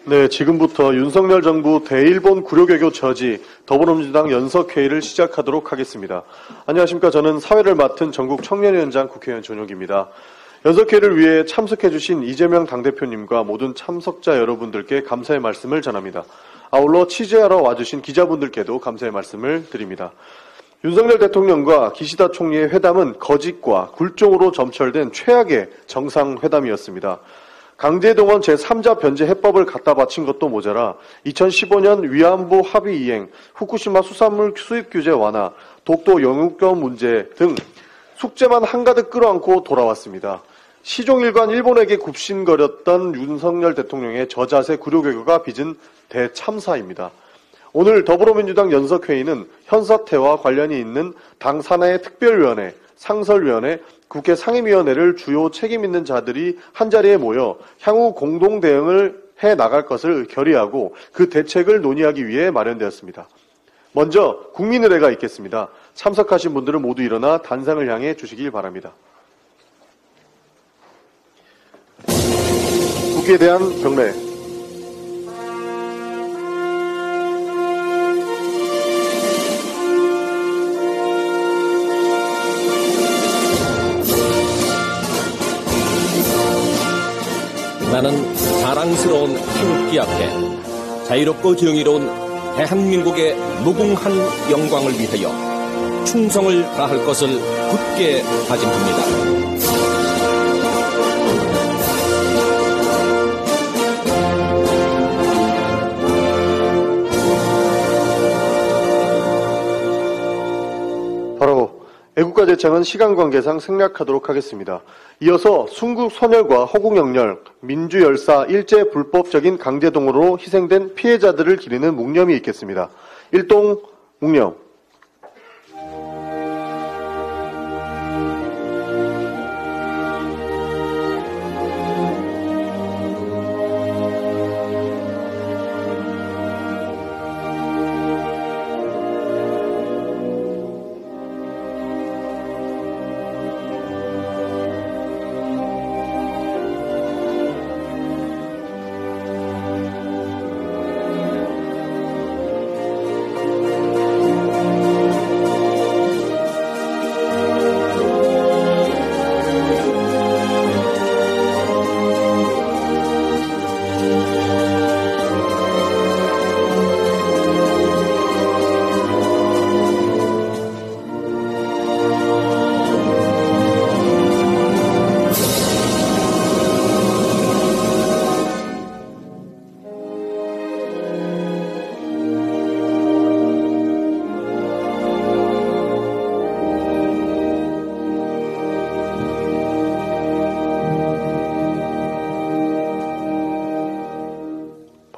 네, 지금부터 윤석열 정부 대일본 구려개교 저지 더불어민주당 연석회의를 시작하도록 하겠습니다. 안녕하십니까. 저는 사회를 맡은 전국 청년위원장 국회의원 전용기입니다. 연석회의를 위해 참석해주신 이재명 당대표님과 모든 참석자 여러분들께 감사의 말씀을 전합니다. 아울러 취재하러 와주신 기자분들께도 감사의 말씀을 드립니다. 윤석열 대통령과 기시다 총리의 회담은 거짓과 굴종으로 점철된 최악의 정상회담이었습니다. 강제동원 제3자 변제 해법을 갖다 바친 것도 모자라 2015년 위안부 합의 이행, 후쿠시마 수산물 수입 규제 완화, 독도 영유권 문제 등 숙제만 한가득 끌어안고 돌아왔습니다. 시종일관 일본에게 굽신거렸던 윤석열 대통령의 저자세 구려개교가 빚은 대참사입니다. 오늘 더불어민주당 연석회의는 현 사태와 관련이 있는 당 산하의 특별위원회, 상설위원회, 국회 상임위원회를 주요 책임 있는 자들이 한자리에 모여 향후 공동 대응을 해 나갈 것을 결의하고 그 대책을 논의하기 위해 마련되었습니다. 먼저 국민의례가 있겠습니다. 참석하신 분들은 모두 일어나 단상을 향해 주시길 바랍니다. 국기에 대한 경례. 나는 사랑스러운 태극기 앞에 자유롭고 정의로운 대한민국의 무궁한 영광을 위하여 충성을 다할 것을 굳게 다짐합니다. 바로 애국가 제창은 시간 관계상 생략하도록 하겠습니다. 이어서 순국 선열과 허국영렬, 민주열사 일제 불법적인 강제동원으로 희생된 피해자들을 기리는 묵념이 있겠습니다. 일동 묵념.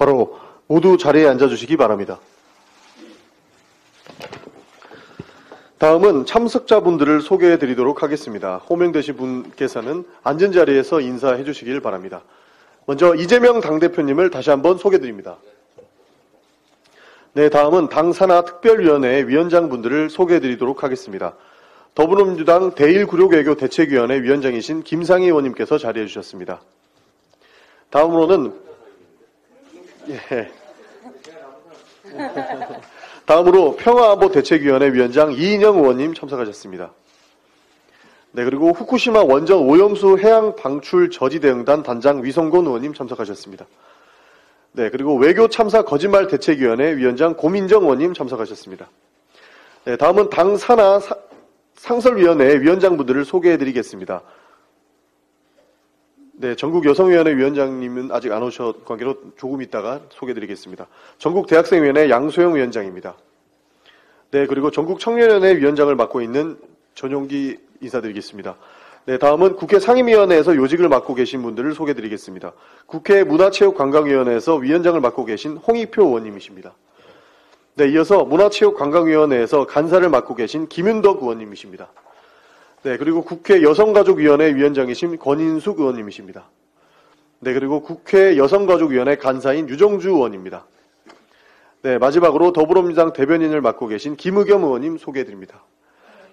바로 모두 자리에 앉아주시기 바랍니다. 다음은 참석자분들을 소개해드리도록 하겠습니다. 호명되신 분께서는 앉은 자리에서 인사해 주시길 바랍니다. 먼저 이재명 당대표님을 다시 한번 소개드립니다. 네, 다음은 당 산하 특별위원회 위원장분들을 소개해드리도록 하겠습니다. 더불어민주당 대일구려개교 대책위원회 위원장이신 김상희 의원님께서 자리해 주셨습니다. 다음으로는 다음으로 평화안보대책위원회 위원장 이인영 의원님 참석하셨습니다. 네, 그리고 후쿠시마 원전 오염수 해양 방출 저지대응단 단장 위성곤 의원님 참석하셨습니다. 네, 그리고 외교참사 거짓말 대책위원회 위원장 고민정 의원님 참석하셨습니다. 네, 다음은 당 산하 상설위원회 위원장분들을 소개해드리겠습니다. 네, 전국여성위원회 위원장님은 아직 안 오셨 관계로 조금 있다가 소개해드리겠습니다. 전국대학생위원회 양소영 위원장입니다. 네, 그리고 전국청년위원회 위원장을 맡고 있는 전용기 인사드리겠습니다. 네, 다음은 국회 상임위원회에서 요직을 맡고 계신 분들을 소개해드리겠습니다. 국회 문화체육관광위원회에서 위원장을 맡고 계신 홍익표 의원님이십니다. 네, 이어서 문화체육관광위원회에서 간사를 맡고 계신 김윤덕 의원님이십니다. 네, 그리고 국회 여성가족위원회 위원장이신 권인숙 의원님이십니다. 네, 그리고 국회 여성가족위원회 간사인 유정주 의원입니다. 네, 마지막으로 더불어민주당 대변인을 맡고 계신 김의겸 의원님 소개해드립니다.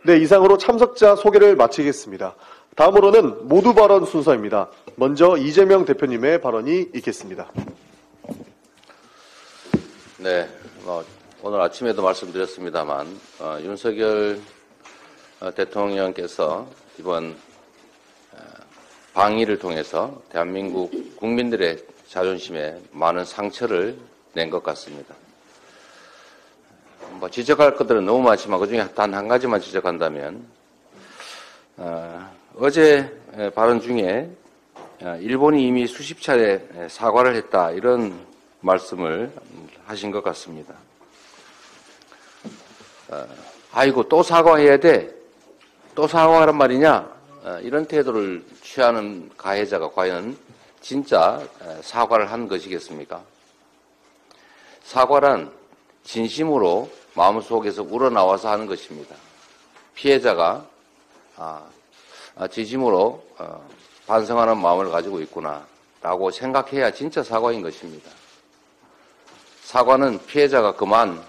네, 이상으로 참석자 소개를 마치겠습니다. 다음으로는 모두 발언 순서입니다. 먼저 이재명 대표님의 발언이 있겠습니다. 네, 오늘 아침에도 말씀드렸습니다만 윤석열 대통령께서 이번 방위를 통해서 대한민국 국민들의 자존심에 많은 상처를 낸 것 같습니다. 지적할 것들은 너무 많지만 그중에 단 한 가지만 지적한다면 어제 발언 중에 일본이 이미 수십 차례 사과를 했다 이런 말씀을 하신 것 같습니다. 아이고 또 사과해야 돼? 또 사과하란 말이냐? 이런 태도를 취하는 가해자가 과연 진짜 사과를 한 것이겠습니까? 사과란 진심으로 마음속에서 우러나와서 하는 것입니다. 피해자가 진심으로 반성하는 마음을 가지고 있구나 라고 생각해야 진짜 사과인 것입니다. 사과는 피해자가 그만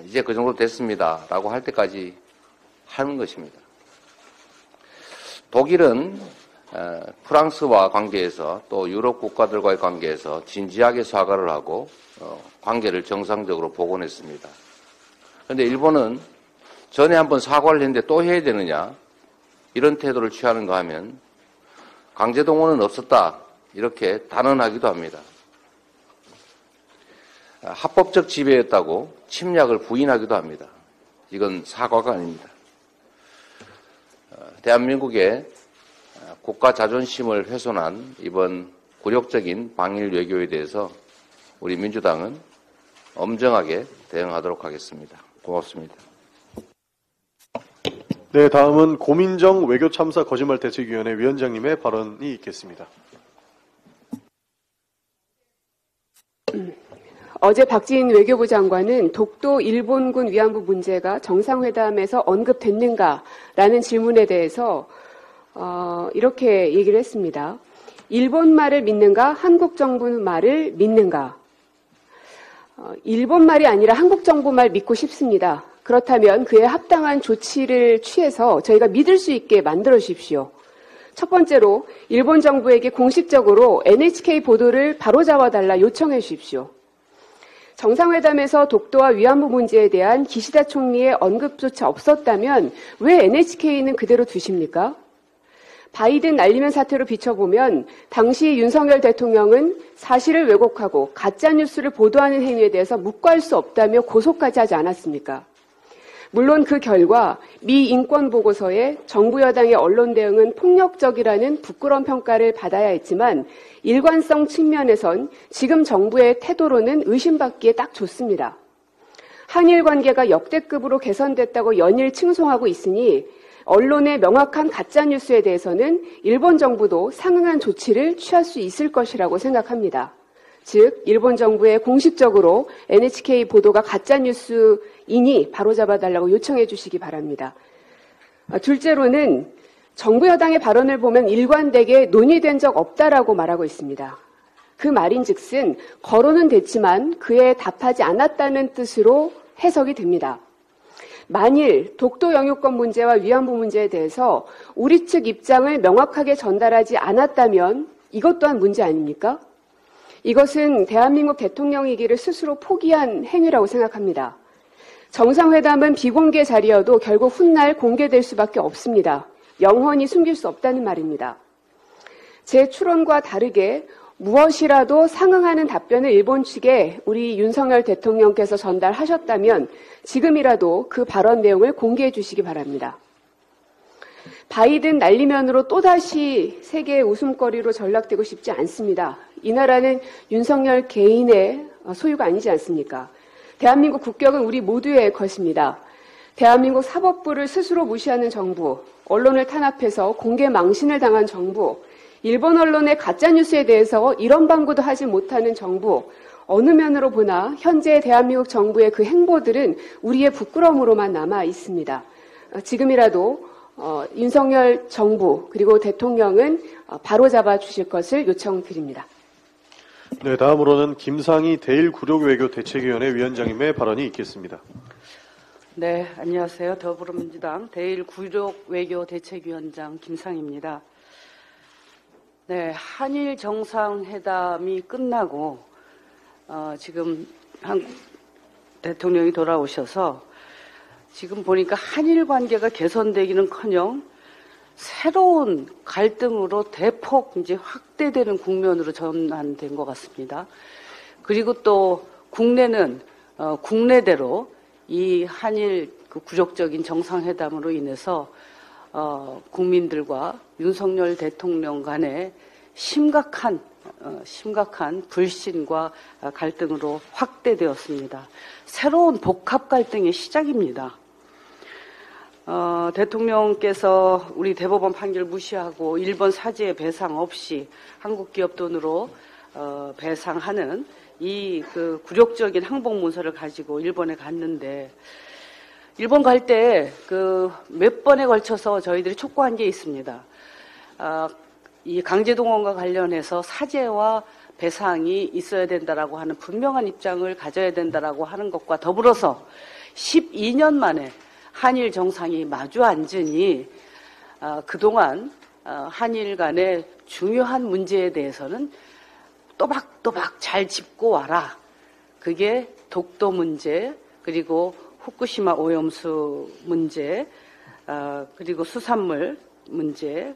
이제 그 정도 됐습니다 라고 할 때까지 하는 것입니다. 독일은 프랑스와 관계에서 또 유럽 국가들과의 관계에서 진지하게 사과를 하고 관계를 정상적으로 복원했습니다. 그런데 일본은 전에 한번 사과를 했는데 또 해야 되느냐 이런 태도를 취하는가 하면 강제동원은 없었다 이렇게 단언하기도 합니다. 합법적 지배였다고 침략을 부인하기도 합니다. 이건 사과가 아닙니다. 대한민국의 국가 자존심을 훼손한 이번 굴욕적인 방일 외교에 대해서 우리 민주당은 엄정하게 대응하도록 하겠습니다. 고맙습니다. 네, 다음은 고민정 외교참사 거짓말대책위원회 위원장님의 발언이 있겠습니다. 어제 박지인 외교부 장관은 독도 일본군 위안부 문제가 정상회담에서 언급됐는가라는 질문에 대해서 이렇게 얘기를 했습니다. 일본 말을 믿는가, 한국 정부 말을 믿는가. 일본 말이 아니라 한국 정부 말 믿고 싶습니다. 그렇다면 그에 합당한 조치를 취해서 저희가 믿을 수 있게 만들어 주십시오. 첫 번째로 일본 정부에게 공식적으로 NHK 보도를 바로잡아달라 요청해 주십시오. 정상회담에서 독도와 위안부 문제에 대한 기시다 총리의 언급조차 없었다면 왜 NHK는 그대로 두십니까? 바이든 날리면 사태로 비춰보면 당시 윤석열 대통령은 사실을 왜곡하고 가짜뉴스를 보도하는 행위에 대해서 묵과할 수 없다며 고소까지 하지 않았습니까? 물론 그 결과 미 인권보고서에 정부 여당의 언론 대응은 폭력적이라는 부끄러운 평가를 받아야 했지만 일관성 측면에선 지금 정부의 태도로는 의심받기에 딱 좋습니다. 한일 관계가 역대급으로 개선됐다고 연일 칭송하고 있으니 언론의 명확한 가짜뉴스에 대해서는 일본 정부도 상응한 조치를 취할 수 있을 것이라고 생각합니다. 즉 일본 정부에 공식적으로 NHK 보도가 가짜뉴스이니 바로잡아달라고 요청해 주시기 바랍니다. 둘째로는 정부 여당의 발언을 보면 일관되게 논의된 적 없다라고 말하고 있습니다. 그 말인즉슨 거론은 됐지만 그에 답하지 않았다는 뜻으로 해석이 됩니다. 만일 독도 영유권 문제와 위안부 문제에 대해서 우리 측 입장을 명확하게 전달하지 않았다면 이것 또한 문제 아닙니까? 이것은 대한민국 대통령이기를 스스로 포기한 행위라고 생각합니다. 정상회담은 비공개 자리여도 결국 훗날 공개될 수밖에 없습니다. 영원히 숨길 수 없다는 말입니다. 제 추론과 다르게 무엇이라도 상응하는 답변을 일본 측에 우리 윤석열 대통령께서 전달하셨다면 지금이라도 그 발언 내용을 공개해 주시기 바랍니다. 바이든 날리면으로 또다시 세계의 웃음거리로 전락되고 싶지 않습니다. 이 나라는 윤석열 개인의 소유가 아니지 않습니까? 대한민국 국격은 우리 모두의 것입니다. 대한민국 사법부를 스스로 무시하는 정부, 언론을 탄압해서 공개 망신을 당한 정부, 일본 언론의 가짜뉴스에 대해서 이런 방구도 하지 못하는 정부, 어느 면으로 보나 현재 대한민국 정부의 그 행보들은 우리의 부끄러움으로만 남아 있습니다. 지금이라도 윤석열 정부 그리고 대통령은 바로잡아 주실 것을 요청드립니다. 네, 다음으로는 김상희 대일구력외교대책위원회 위원장님의 발언이 있겠습니다. 네, 안녕하세요. 더불어민주당 대일구력외교대책위원장 김상희입니다. 네, 한일 정상회담이 끝나고 지금 대통령이 돌아오셔서 지금 보니까 한일 관계가 개선되기는커녕 새로운 갈등으로 대폭 이제 확대되는 국면으로 전환된 것 같습니다. 그리고 또 국내는 국내대로 이 한일 그 굴욕적인 정상회담으로 인해서 국민들과 윤석열 대통령 간의 심각한 불신과 갈등으로 확대되었습니다. 새로운 복합 갈등의 시작입니다. 대통령께서 우리 대법원 판결 무시하고 일본 사죄 배상 없이 한국 기업 돈으로 배상하는 이 그 굴욕적인 항복 문서를 가지고 일본에 갔는데, 일본 갈 때 그 몇 번에 걸쳐서 저희들이 촉구한 게 있습니다. 이 강제동원과 관련해서 사죄와 배상이 있어야 된다라고 하는 분명한 입장을 가져야 된다라고 하는 것과 더불어서 12년 만에 한일 정상이 마주 앉으니 그동안 한일 간의 중요한 문제에 대해서는 또박또박 잘 짚고 와라. 그게 독도 문제, 그리고 후쿠시마 오염수 문제, 그리고 수산물 문제,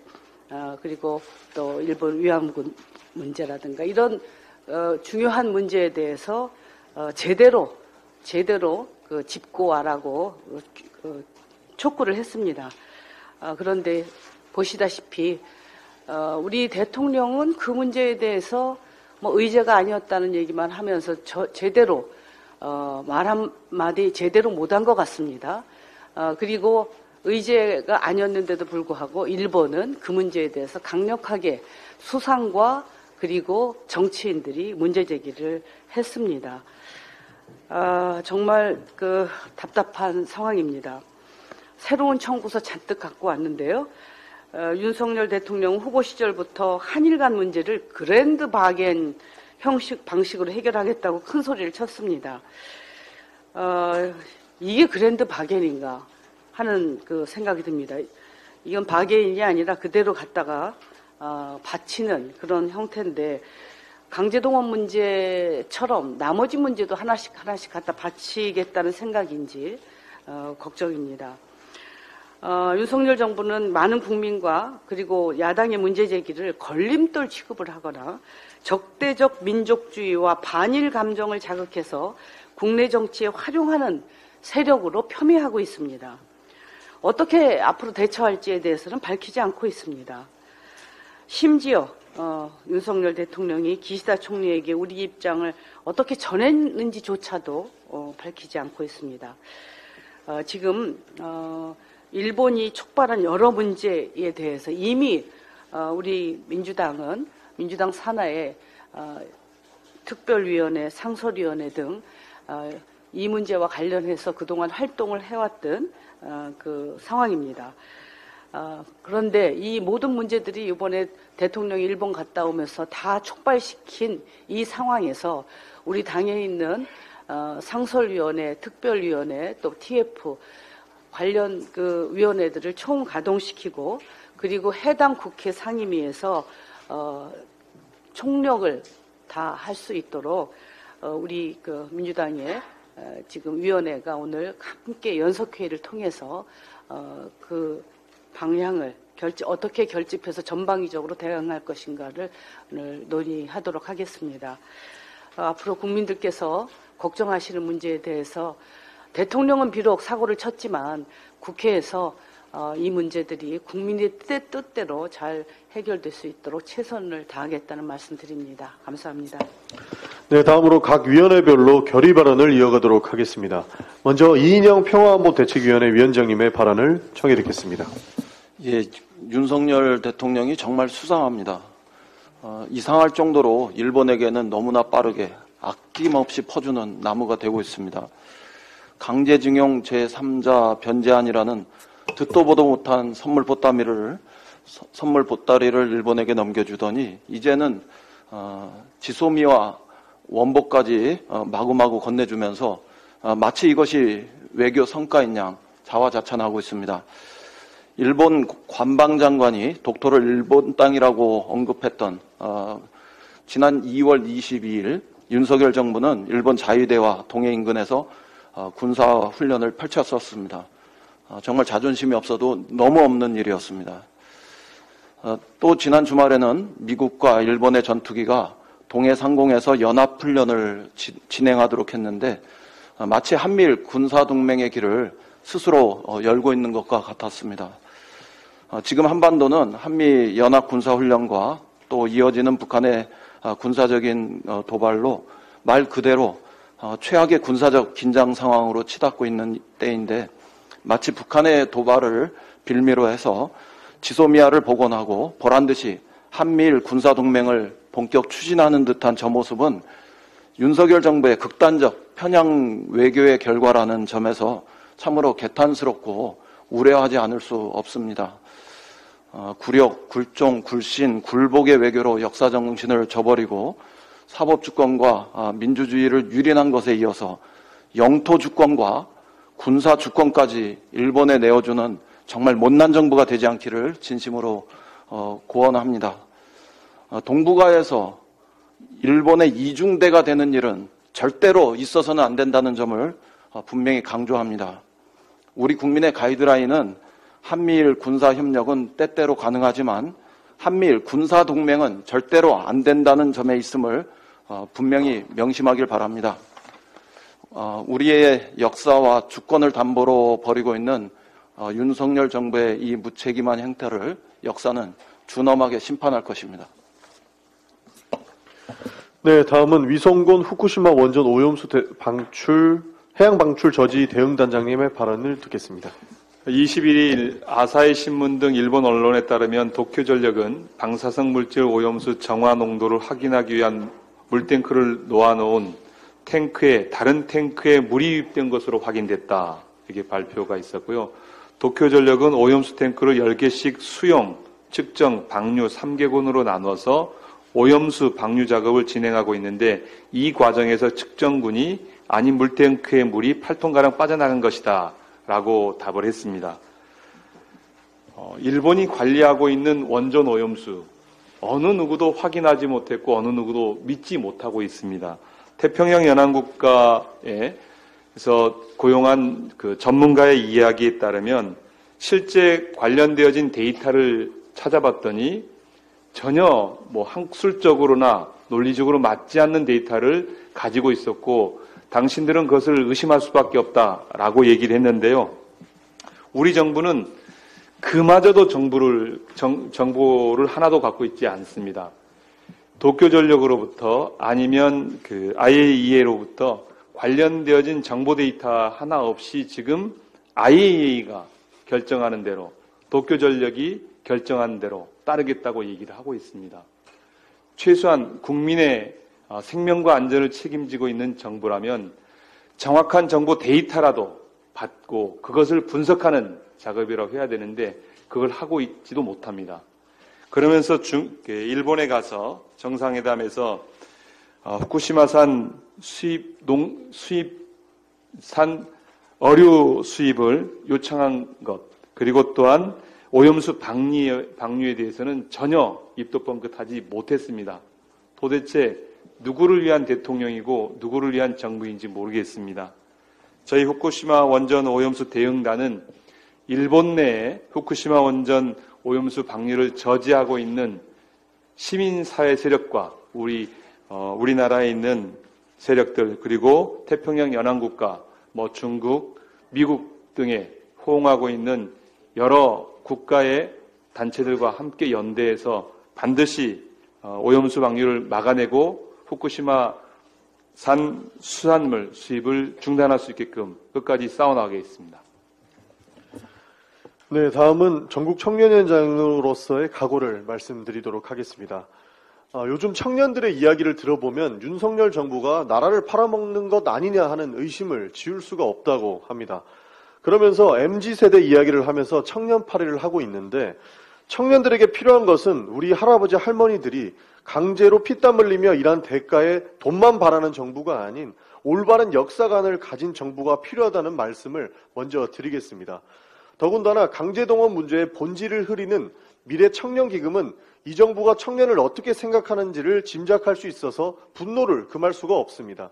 그리고 또 일본 위안부 문제라든가 이런 중요한 문제에 대해서 제대로 그 짚고 와라고 촉구를 했습니다. 그런데 보시다시피 우리 대통령은 그 문제에 대해서 뭐 의제가 아니었다는 얘기만 하면서 제대로 말 한마디 제대로 못한 것 같습니다. 그리고 의제가 아니었는데도 불구하고 일본은 그 문제에 대해서 강력하게 수상과 그리고 정치인들이 문제 제기를 했습니다. 정말 그 답답한 상황입니다. 새로운 청구서 잔뜩 갖고 왔는데요. 윤석열 대통령 후보 시절부터 한일 간 문제를 그랜드 바겐 방식으로 해결하겠다고 큰 소리를 쳤습니다. 이게 그랜드 바겐인가 하는 그 생각이 듭니다. 이건 바겐이 아니라 그대로 갖다가 바치는 그런 형태인데, 강제동원 문제처럼 나머지 문제도 하나씩 갖다 바치겠다는 생각인지 걱정입니다. 윤석열 정부는 많은 국민과 그리고 야당의 문제 제기를 걸림돌 취급을 하거나 적대적 민족주의와 반일 감정을 자극해서 국내 정치에 활용하는 세력으로 폄훼하고 있습니다. 어떻게 앞으로 대처할지에 대해서는 밝히지 않고 있습니다. 심지어 윤석열 대통령이 기시다 총리에게 우리 입장을 어떻게 전했는지조차도 밝히지 않고 있습니다. 지금 일본이 촉발한 여러 문제에 대해서 이미 우리 민주당 산하에 특별위원회, 상설위원회 등 이 문제와 관련해서 그동안 활동을 해왔던 그 상황입니다. 그런데 이 모든 문제들이 이번에 대통령이 일본 갔다 오면서 다 촉발시킨 이 상황에서 우리 당에 있는 상설위원회, 특별위원회, 또 TF 관련 그 위원회들을 총 가동시키고, 그리고 해당 국회 상임위에서 총력을 다 할 수 있도록 우리 그 민주당의 지금 위원회가 오늘 함께 연석회의를 통해서 그 방향을 어떻게 결집해서 전방위적으로 대응할 것인가를 오늘 논의하도록 하겠습니다. 앞으로 국민들께서 걱정하시는 문제에 대해서 대통령은 비록 사고를 쳤지만 국회에서 이 문제들이 국민의 뜻대로 잘 해결될 수 있도록 최선을 다하겠다는 말씀드립니다. 감사합니다. 네, 다음으로 각 위원회별로 결의 발언을 이어가도록 하겠습니다. 먼저 이인영 평화안보대책위원회 위원장님의 발언을 청해 듣겠습니다. 예, 윤석열 대통령이 정말 수상합니다. 이상할 정도로 일본에게는 너무나 빠르게 아낌없이 퍼주는 나무가 되고 있습니다. 강제징용 제3자 변제안이라는 듣도 보도 못한 선물 보따리를 일본에게 넘겨주더니 이제는 지소미아 원복까지 마구마구 건네주면서 마치 이것이 외교 성과인 양 자화자찬하고 있습니다. 일본 관방장관이 독도를 일본 땅이라고 언급했던 지난 2월 22일 윤석열 정부는 일본 자위대와 동해 인근에서 군사 훈련을 펼쳤었습니다. 정말 자존심이 없어도 너무 없는 일이었습니다. 또 지난 주말에는 미국과 일본의 전투기가 동해 상공에서 연합 훈련을 진행하도록 했는데 마치 한미일 군사동맹의 길을 스스로 열고 있는 것과 같았습니다. 지금 한반도는 한미 연합 군사훈련과 또 이어지는 북한의 군사적인 도발로 말 그대로 최악의 군사적 긴장 상황으로 치닫고 있는 때인데 마치 북한의 도발을 빌미로 해서 지소미아를 복원하고 보란듯이 한미일 군사동맹을 본격 추진하는 듯한 저 모습은 윤석열 정부의 극단적 편향 외교의 결과라는 점에서 참으로 개탄스럽고 우려하지 않을 수 없습니다. 굴욕, 굴종, 굴신, 굴복의 외교로 역사 정신을 저버리고 사법 주권과 민주주의를 유린한 것에 이어서 영토 주권과 군사 주권까지 일본에 내어주는 정말 못난 정부가 되지 않기를 진심으로 고언합니다. 동북아에서 일본의 이중대가 되는 일은 절대로 있어서는 안 된다는 점을 분명히 강조합니다. 우리 국민의 가이드라인은 한미일 군사협력은 때때로 가능하지만 한미일 군사동맹은 절대로 안 된다는 점에 있음을 분명히 명심하길 바랍니다. 우리의 역사와 주권을 담보로 벌이고 있는 윤석열 정부의 이 무책임한 행태를 역사는 준엄하게 심판할 것입니다. 네, 다음은 위성군 후쿠시마 원전 오염수 해양 방출 저지 대응단장님의 발언을 듣겠습니다. 21일 아사히 신문 등 일본 언론에 따르면 도쿄전력은 방사성 물질 오염수 정화 농도를 확인하기 위한 물탱크를 놓아놓은 탱크에 다른 탱크에 물이 유입된 것으로 확인됐다. 이렇게 발표가 있었고요. 도쿄전력은 오염수 탱크를 10개씩 수용, 측정, 방류 3개군으로 나눠서 오염수 방류 작업을 진행하고 있는데 이 과정에서 측정군이 아닌 물탱크의 물이 8톤가량 빠져나간 것이다 라고 답을 했습니다. 일본이 관리하고 있는 원전 오염수 어느 누구도 확인하지 못했고 어느 누구도 믿지 못하고 있습니다. 태평양 연안국가에서 고용한 그 전문가의 이야기에 따르면 실제 관련되어진 데이터를 찾아봤더니 전혀 학술적으로나 논리적으로 맞지 않는 데이터를 가지고 있었고 당신들은 그것을 의심할 수밖에 없다라고 얘기를 했는데요. 우리 정부는 그마저도 정보를 하나도 갖고 있지 않습니다. 도쿄전력으로부터 아니면 그 IAEA로부터 관련되어진 정보 데이터 하나 없이 지금 IAEA가 결정하는 대로 도쿄전력이 결정한 대로 따르겠다고 얘기를 하고 있습니다. 최소한 국민의 생명과 안전을 책임지고 있는 정부라면 정확한 정보 데이터라도 받고 그것을 분석하는 작업이라고 해야 되는데 그걸 하고 있지도 못합니다. 그러면서 일본에 가서 정상회담에서 후쿠시마산 수입산 어류 수입을 요청한 것 그리고 또한 오염수 방류에 대해서는 전혀 입도 뻥끗하지 못했습니다. 도대체 누구를 위한 대통령이고 누구를 위한 정부인지 모르겠습니다. 저희 후쿠시마 원전 오염수 대응단은 일본 내에 후쿠시마 원전 오염수 방류를 저지하고 있는 시민사회 세력과 우리나라에 있는 세력들 그리고 태평양 연안국가, 중국, 미국 등에 호응하고 있는 여러 국가의 단체들과 함께 연대해서 반드시 오염수 방류를 막아내고 후쿠시마 산 수산물 수입을 중단할 수 있게끔 끝까지 싸워나가겠습니다. 네, 다음은 전국 청년위원장으로서의 각오를 말씀드리도록 하겠습니다. 요즘 청년들의 이야기를 들어보면 윤석열 정부가 나라를 팔아먹는 것 아니냐 하는 의심을 지울 수가 없다고 합니다. 그러면서 MZ세대 이야기를 하면서 청년 파리를 하고 있는데 청년들에게 필요한 것은 우리 할아버지 할머니들이 강제로 피땀 흘리며 일한 대가에 돈만 바라는 정부가 아닌 올바른 역사관을 가진 정부가 필요하다는 말씀을 먼저 드리겠습니다. 더군다나 강제동원 문제의 본질을 흐리는 미래청년기금은 이 정부가 청년을 어떻게 생각하는지를 짐작할 수 있어서 분노를 금할 수가 없습니다.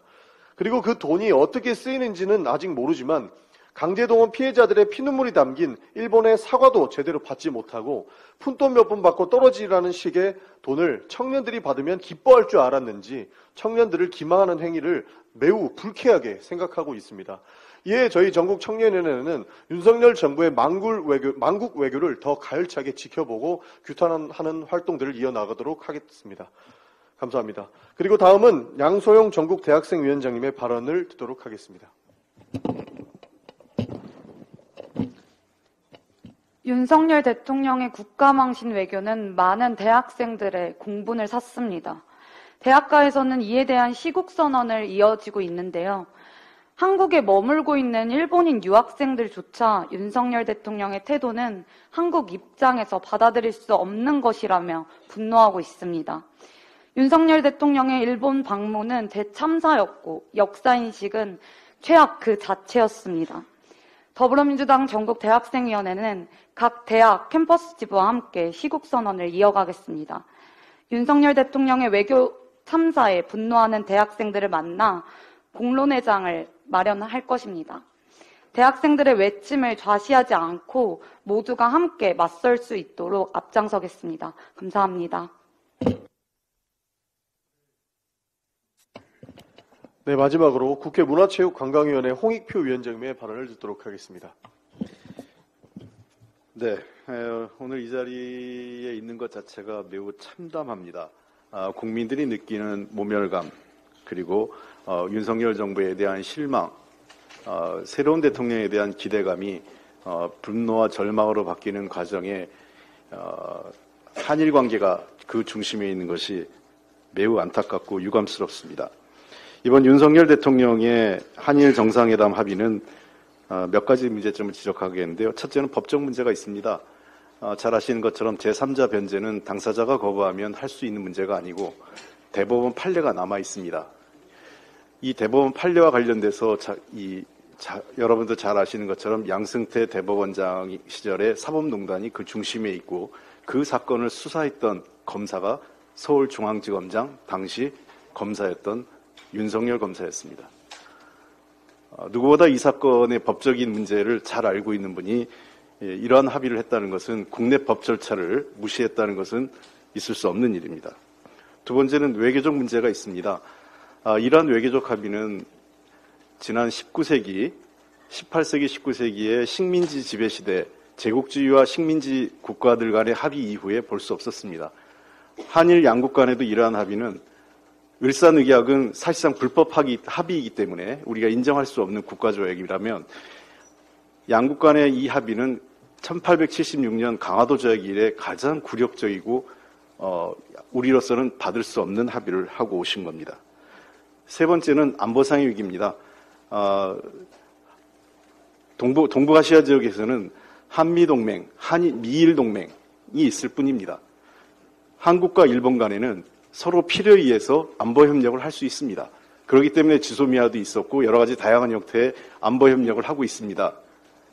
그리고 그 돈이 어떻게 쓰이는지는 아직 모르지만 강제동원 피해자들의 피눈물이 담긴 일본의 사과도 제대로 받지 못하고 푼돈 몇 푼 받고 떨어지라는 식의 돈을 청년들이 받으면 기뻐할 줄 알았는지 청년들을 기망하는 행위를 매우 불쾌하게 생각하고 있습니다. 이에 저희 전국 청년연회는 윤석열 정부의 망국 외교를 더 가열차게 지켜보고 규탄하는 활동들을 이어나가도록 하겠습니다. 감사합니다. 그리고 다음은 양소영 전국 대학생위원장님의 발언을 듣도록 하겠습니다. 윤석열 대통령의 국가망신 외교는 많은 대학생들의 공분을 샀습니다. 대학가에서는 이에 대한 시국선언을 이어지고 있는데요. 한국에 머물고 있는 일본인 유학생들조차 윤석열 대통령의 태도는 한국 입장에서 받아들일 수 없는 것이라며 분노하고 있습니다. 윤석열 대통령의 일본 방문은 대참사였고 역사인식은 최악 그 자체였습니다. 더불어민주당 전국 대학생위원회는 각 대학 캠퍼스 지부와 함께 시국선언을 이어가겠습니다. 윤석열 대통령의 외교 참사에 분노하는 대학생들을 만나 공론회장을 마련할 것입니다. 대학생들의 외침을 좌시하지 않고 모두가 함께 맞설 수 있도록 앞장서겠습니다. 감사합니다. 네, 마지막으로 국회 문화체육관광위원회 홍익표 위원장님의 발언을 듣도록 하겠습니다. 네, 오늘 이 자리에 있는 것 자체가 매우 참담합니다. 국민들이 느끼는 모멸감, 그리고 윤석열 정부에 대한 실망, 새로운 대통령에 대한 기대감이 분노와 절망으로 바뀌는 과정에 한일 관계가 그 중심에 있는 것이 매우 안타깝고 유감스럽습니다. 이번 윤석열 대통령의 한일 정상회담 합의는 몇 가지 문제점을 지적하겠는데요. 첫째는 법적 문제가 있습니다. 잘 아시는 것처럼 제3자 변제는 당사자가 거부하면 할 수 있는 문제가 아니고 대법원 판례가 남아 있습니다. 이 대법원 판례와 관련돼서 여러분도 잘 아시는 것처럼 양승태 대법원장 시절에 사법농단이 그 중심에 있고 그 사건을 수사했던 검사가 서울중앙지검장 당시 검사였던 윤석열 검사였습니다. 누구보다 이 사건의 법적인 문제를 잘 알고 있는 분이 이러한 합의를 했다는 것은 국내 법 절차를 무시했다는 것은 있을 수 없는 일입니다. 두 번째는 외교적 문제가 있습니다. 이러한 외교적 합의는 지난 18세기, 19세기의 식민지 지배시대, 제국주의와 식민지 국가들 간의 합의 이후에 볼 수 없었습니다. 한일 양국 간에도 이러한 합의는 을사늑약은 사실상 불법 합의이기 때문에 우리가 인정할 수 없는 국가조약이라면 양국 간의 이 합의는 1876년 강화도 조약 이래 가장 굴욕적이고 우리로서는 받을 수 없는 합의를 하고 오신 겁니다. 세 번째는 안보상의 위기입니다. 동북아시아 지역에서는 한미동맹, 미일동맹이 있을 뿐입니다. 한국과 일본 간에는 서로 필요에 의해서 안보협력을 할 수 있습니다. 그렇기 때문에 지소미아도 있었고 여러 가지 다양한 형태의 안보협력을 하고 있습니다.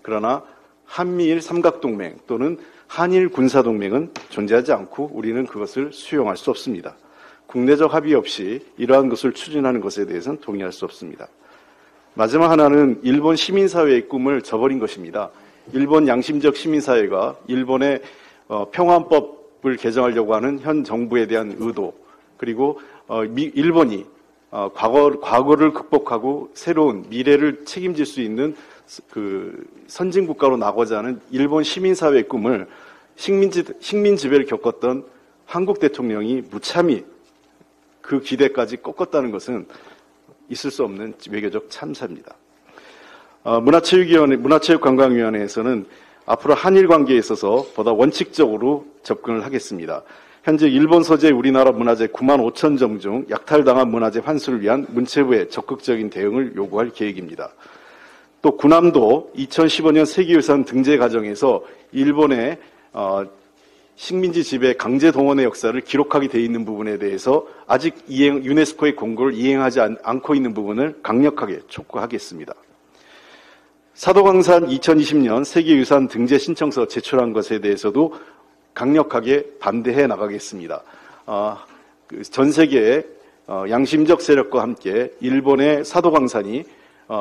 그러나 한미일 삼각동맹 또는 한일 군사동맹은 존재하지 않고 우리는 그것을 수용할 수 없습니다. 국내적 합의 없이 이러한 것을 추진하는 것에 대해서는 동의할 수 없습니다. 마지막 하나는 일본 시민사회의 꿈을 저버린 것입니다. 일본 양심적 시민사회가 일본의 평화법을 개정하려고 하는 현 정부에 대한 의도, 그리고 일본이 과거를 극복하고 새로운 미래를 책임질 수 있는 그 선진국가로 나고자 하는 일본 시민사회의 꿈을 식민 지배를 겪었던 한국 대통령이 무참히 그 기대까지 꺾었다는 것은 있을 수 없는 외교적 참사입니다. 문화체육관광위원회에서는 앞으로 한일 관계에 있어서 보다 원칙적으로 접근을 하겠습니다. 현재 일본 소재 우리나라 문화재 9만 5천 점 중 약탈당한 문화재 환수를 위한 문체부의 적극적인 대응을 요구할 계획입니다. 또 군함도 2015년 세계유산 등재 과정에서 일본의 식민지 지배 강제 동원의 역사를 기록하게 돼 있는 부분에 대해서 아직 유네스코의 공고를 이행하지 않고 있는 부분을 강력하게 촉구하겠습니다. 사도광산 2020년 세계유산 등재 신청서 제출한 것에 대해서도 강력하게 반대해 나가겠습니다. 전 세계에 양심적 세력과 함께 일본의 사도광산이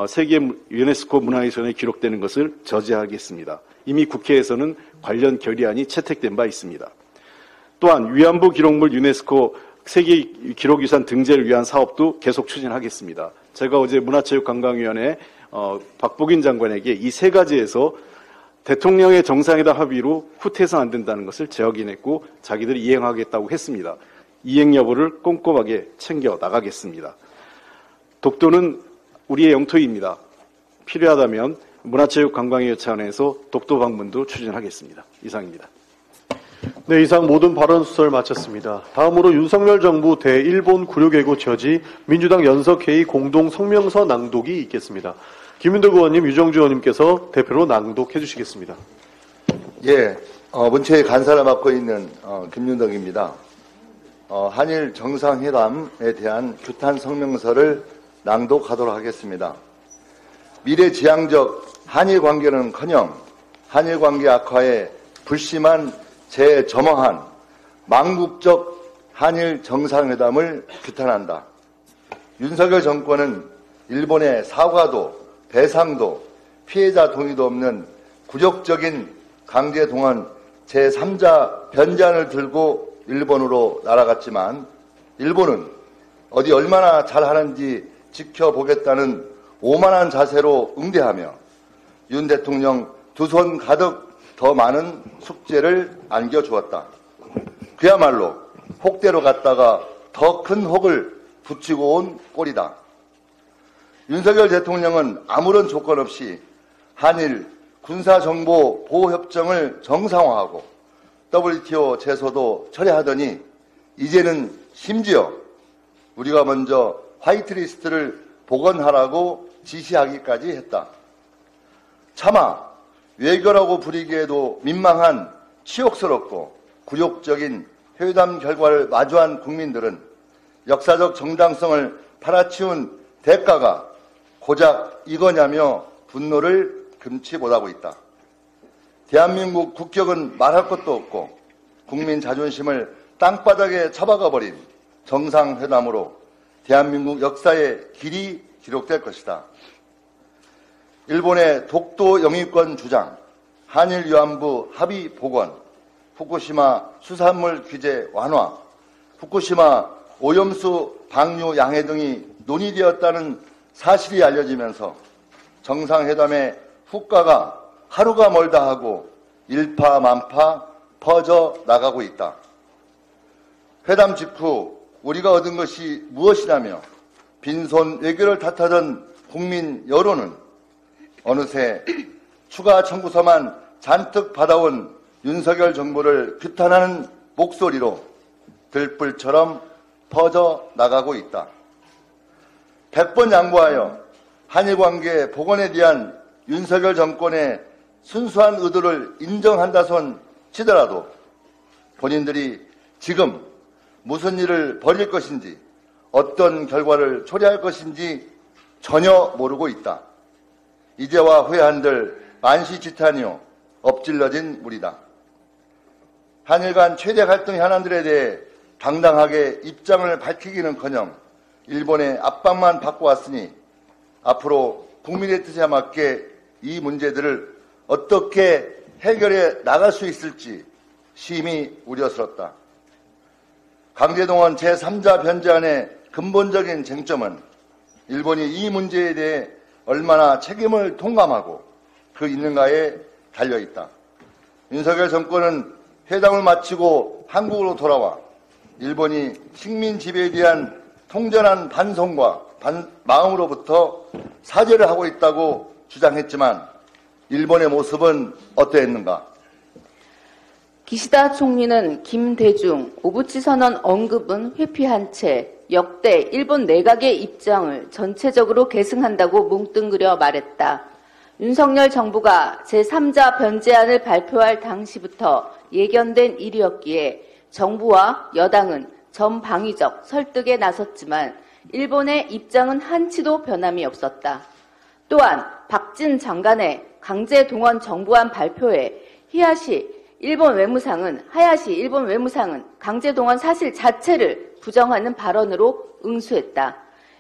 세계 유네스코 문화유산에 기록되는 것을 저지하겠습니다. 이미 국회에서는 관련 결의안이 채택된 바 있습니다. 또한 위안부 기록물 유네스코 세계 기록유산 등재를 위한 사업도 계속 추진하겠습니다. 제가 어제 문화체육관광위원회 박복인 장관에게 이 세 가지에서 대통령의 정상회담 합의로 후퇴해서는 안 된다는 것을 재확인했고 자기들이 이행하겠다고 했습니다. 이행 여부를 꼼꼼하게 챙겨 나가겠습니다. 독도는 우리의 영토입니다. 필요하다면 문화체육관광위원 차원에서 독도 방문도 추진하겠습니다. 이상입니다. 네, 이상 모든 발언 순서를 마쳤습니다. 다음으로 윤석열 정부 대일본 구류개고 처지 민주당 연석회의 공동 성명서 낭독이 있겠습니다. 김윤덕 의원님, 유정주 의원님께서 대표로 낭독해 주시겠습니다. 예, 문체의 간사를 맡고 있는 김윤덕입니다. 한일 정상회담에 대한 규탄 성명서를 낭독하도록 하겠습니다. 미래지향적 한일 관계는커녕 한일 관계 악화에 불심한 재점화한 망국적 한일 정상회담을 규탄한다. 윤석열 정권은 일본의 사과도 배상도 피해자 동의도 없는 굴욕적인 강제 동원 제3자 변제안을 들고 일본으로 날아갔지만 일본은 어디 얼마나 잘하는지 지켜보겠다는 오만한 자세로 응대하며 윤 대통령 두 손 가득 더 많은 숙제를 안겨주었다. 그야말로 혹대로 갔다가 더 큰 혹을 붙이고 온 꼴이다. 윤석열 대통령은 아무런 조건 없이 한일 군사정보보호협정을 정상화하고 WTO 제소도 철회하더니 이제는 심지어 우리가 먼저 화이트리스트를 복원하라고 지시하기까지 했다. 차마 외교라고 부리기에도 민망한 치욕스럽고 굴욕적인 회담 결과를 마주한 국민들은 역사적 정당성을 팔아치운 대가가 고작 이거냐며 분노를 금치 못하고 있다. 대한민국 국격은 말할 것도 없고 국민 자존심을 땅바닥에 처박아버린 정상회담으로 대한민국 역사의 길이 기록될 것이다. 일본의 독도 영유권 주장, 한일 위안부 합의 복원, 후쿠시마 수산물 규제 완화, 후쿠시마 오염수 방류 양해 등이 논의되었다는 사실이 알려지면서 정상회담의 후과가 하루가 멀다 하고 일파만파 퍼져 나가고 있다. 회담 직후 우리가 얻은 것이 무엇이냐며 빈손 외교를 탓하던 국민 여론은 어느새 추가 청구서만 잔뜩 받아온 윤석열 정부를 규탄하는 목소리로 들불처럼 퍼져 나가고 있다. 100번 양보하여 한일관계 복원에 대한 윤석열 정권의 순수한 의도를 인정한다손 치더라도 본인들이 지금 무슨 일을 벌일 것인지 어떤 결과를 초래할 것인지 전혀 모르고 있다. 이제와 후회한들 만시지탄이요 엎질러진 물이다. 한일 간 최대 갈등 현안들에 대해 당당하게 입장을 밝히기는커녕 일본의 압박만 받고 왔으니 앞으로 국민의 뜻에 맞게 이 문제들을 어떻게 해결해 나갈 수 있을지 심히 우려스럽다. 강제동원 제3자 변제안의 근본적인 쟁점은 일본이 이 문제에 대해 얼마나 책임을 통감하고 그 있는가에 달려있다. 윤석열 정권은 회담을 마치고 한국으로 돌아와 일본이 식민 지배에 대한 통전한 반성과 마음으로부터 사죄를 하고 있다고 주장했지만 일본의 모습은 어떠했는가? 기시다 총리는 김대중, 오부치 선언 언급은 회피한 채 역대 일본 내각의 입장을 전체적으로 계승한다고 뭉뚱그려 말했다. 윤석열 정부가 제3자 변제안을 발표할 당시부터 예견된 일이었기에 정부와 여당은 전방위적 설득에 나섰지만 일본의 입장은 한치도 변함이 없었다. 또한 박진 장관의 강제동원 정부안 발표에 히야시 하야시 일본 외무상은 강제동원 사실 자체를 부정하는 발언으로 응수했다.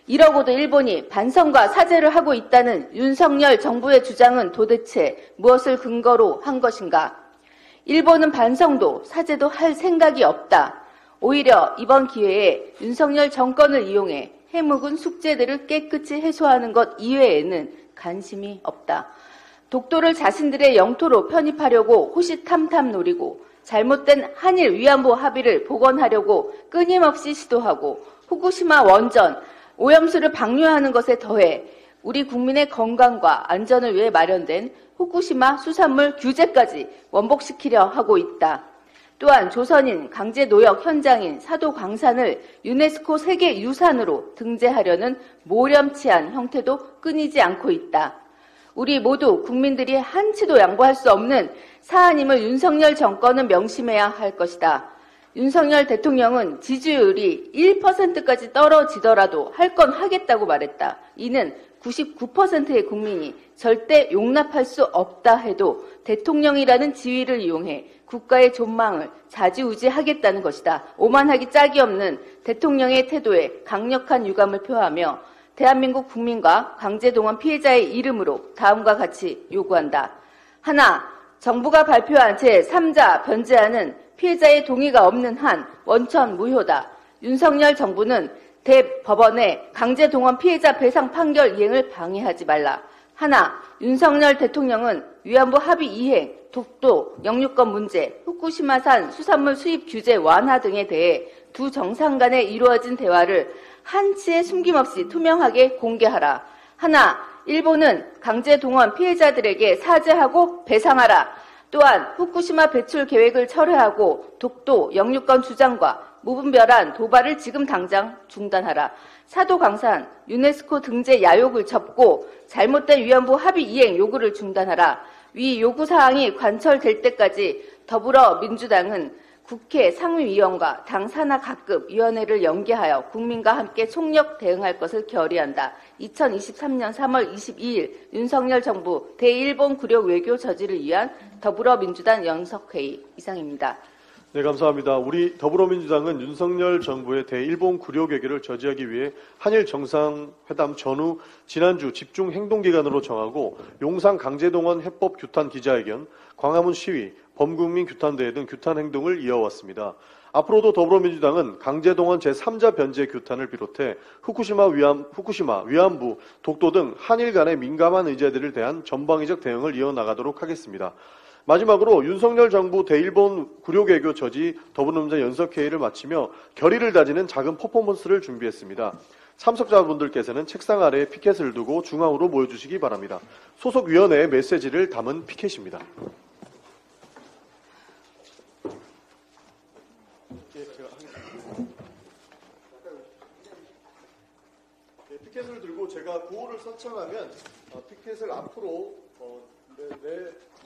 이러고도 일본이 반성과 사죄를 하고 있다는 윤석열 정부의 주장은 도대체 무엇을 근거로 한 것인가? 일본은 반성도 사죄도 할 생각이 없다. 오히려 이번 기회에 윤석열 정권을 이용해 해묵은 숙제들을 깨끗이 해소하는 것 이외에는 관심이 없다. 독도를 자신들의 영토로 편입하려고 호시탐탐 노리고 잘못된 한일 위안부 합의를 복원하려고 끊임없이 시도하고 후쿠시마 원전 오염수를 방류하는 것에 더해 우리 국민의 건강과 안전을 위해 마련된 후쿠시마 수산물 규제까지 원복시키려 하고 있다. 또한 조선인 강제노역 현장인 사도광산을 유네스코 세계유산으로 등재하려는 모렴치한 형태도 끊이지 않고 있다. 우리 모두 국민들이 한치도 양보할 수 없는 사안임을 윤석열 정권은 명심해야 할 것이다. 윤석열 대통령은 지지율이 1%까지 떨어지더라도 할 건 하겠다고 말했다. 이는 99%의 국민이 절대 용납할 수 없다 해도 대통령이라는 지위를 이용해 국가의 존망을 좌지우지하겠다는 것이다. 오만하기 짝이 없는 대통령의 태도에 강력한 유감을 표하며 대한민국 국민과 강제동원 피해자의 이름으로 다음과 같이 요구한다. 하나, 정부가 발표한 제3자 변제안은 피해자의 동의가 없는 한 원천 무효다. 윤석열 정부는 대법원의 강제동원 피해자 배상 판결 이행을 방해하지 말라. 하나, 윤석열 대통령은 위안부 합의 이행, 독도, 영유권 문제, 후쿠시마산 수산물 수입 규제 완화 등에 대해 두 정상 간에 이루어진 대화를 한치의 숨김없이 투명하게 공개하라. 하나, 일본은 강제동원 피해자들에게 사죄하고 배상하라. 또한 후쿠시마 배출 계획을 철회하고 독도, 영유권 주장과 무분별한 도발을 지금 당장 중단하라. 사도광산 유네스코 등재 야욕을 접고 잘못된 위안부 합의 이행 요구를 중단하라. 위 요구사항이 관철될 때까지 더불어민주당은 국회 상임위원과 당 산하 각급 위원회를 연계하여 국민과 함께 총력 대응할 것을 결의한다. 2023년 3월 22일 윤석열 정부 대일본 굴욕 외교 저지를 위한 더불어민주당 연석회의 이상입니다. 네, 감사합니다. 우리 더불어민주당은 윤석열 정부의 대일본 굴욕 외교를 저지하기 위해 한일 정상회담 전후 지난주 집중 행동기간으로 정하고 용산 강제동원 해법 규탄 기자회견, 광화문 시위, 범국민 규탄대회 등 규탄 행동을 이어왔습니다. 앞으로도 더불어민주당은 강제동원 제3자 변제 규탄을 비롯해 후쿠시마, 위안부, 독도 등 한일 간의 민감한 의제들을 대한 전방위적 대응을 이어나가도록 하겠습니다. 마지막으로 윤석열 정부 대일본 굴욕 외교 저지 더불어민주당 연석회의를 마치며 결의를 다지는 작은 퍼포먼스를 준비했습니다. 참석자분들께서는 책상 아래에 피켓을 두고 중앙으로 모여주시기 바랍니다. 소속 위원회의 메시지를 담은 피켓입니다. 피켓을 들고 제가 구호를 선창하면 피켓을 앞으로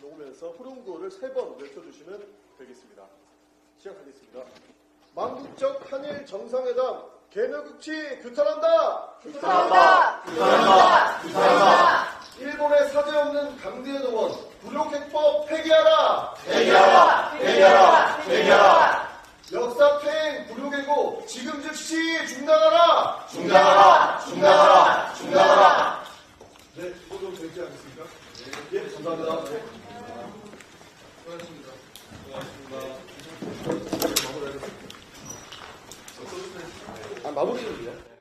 내놓으면서 후렴구를 3번 외쳐주시면 되겠습니다. 시작하겠습니다. 망국적 한일 정상회담 개멸국치 규탄한다! 규탄한다! 규탄한다! 규탄한다! 일본의 사죄 없는 강제동원 굴욕해법 폐기하라! 폐기하라! 폐기하라! 폐기하라! 역사퇴행 굴욕해고 지금 즉시 중단하라! 중단하라! 중단하라! 중단하라! 네, 이거 되지 않겠습니까? 네, 감사합니다. 네. 수고하셨습니다. 수고하셨습니다. 마무리하겠습니다. 마무리는 돼요?